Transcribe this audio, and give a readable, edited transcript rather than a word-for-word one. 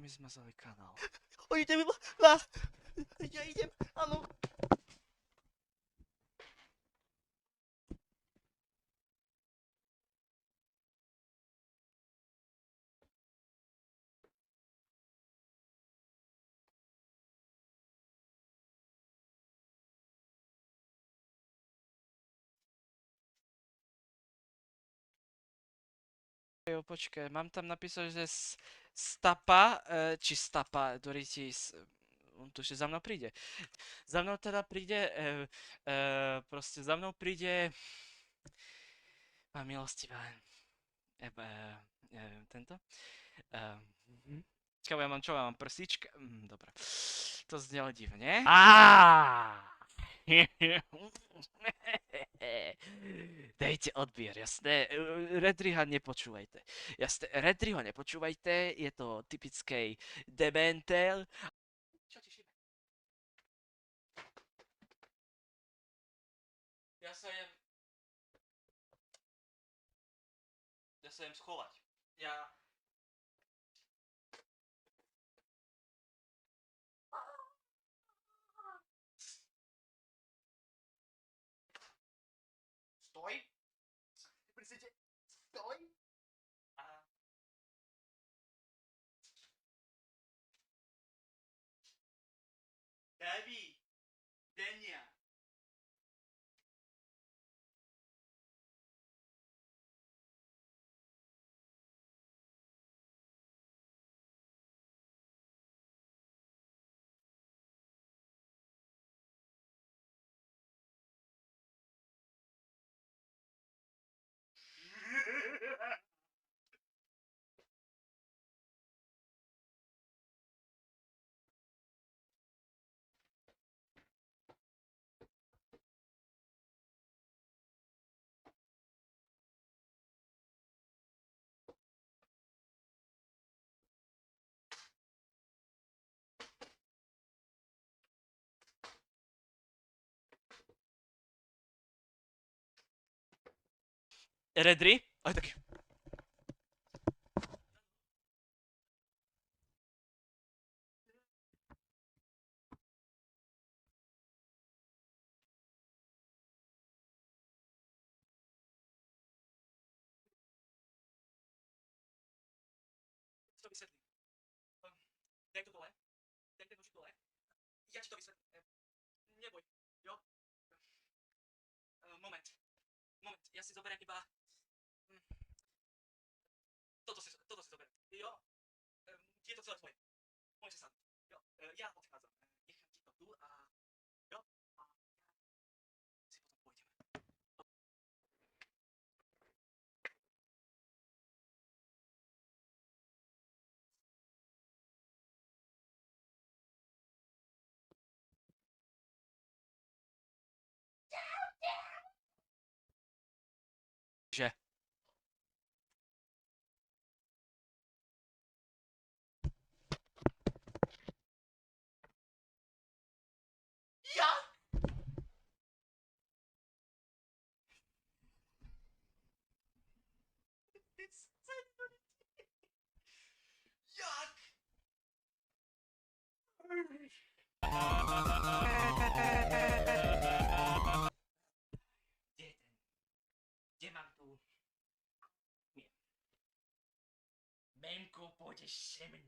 mi zmazali kanál. Idem ja idem, áno. Jo, počkaj, mám tam napísať, že Stapa, či Stapa, ktorý ti, on tu ešte za mnou príde. Za mnou teda príde, proste za mnou príde, pán milostivá, tento. Mhm. Čakaj, ja mám čo, ja mám prsíčka, dobre. To znelo divne. Dejte odbier, jasné. Redriha nepočúvajte. Jasné, Redriho nepočúvajte, je to typický dementel. Čo ti šíbe? Ja sa idem... Ja sa idem schovať. Stoj! Prisíte, stoj! Daví, Denia. Redri? Aj tak. To vysvetlím. Daj to dole. Daj ten nožík dole. Ja ti to vysvetlím. Neboj, jo? Moment. Ja si zoberiem iba... Toto si zoberiem. Jo? Je to celé tvoje. Môžeš sa sadnúť. Jo? Ja odchádzam. Nechám ti to tu a... Jo? A si potom pôjdeme. Že? Ja? Jak? Kde mám tu? Nie. Memko, pôjdeš se mnou.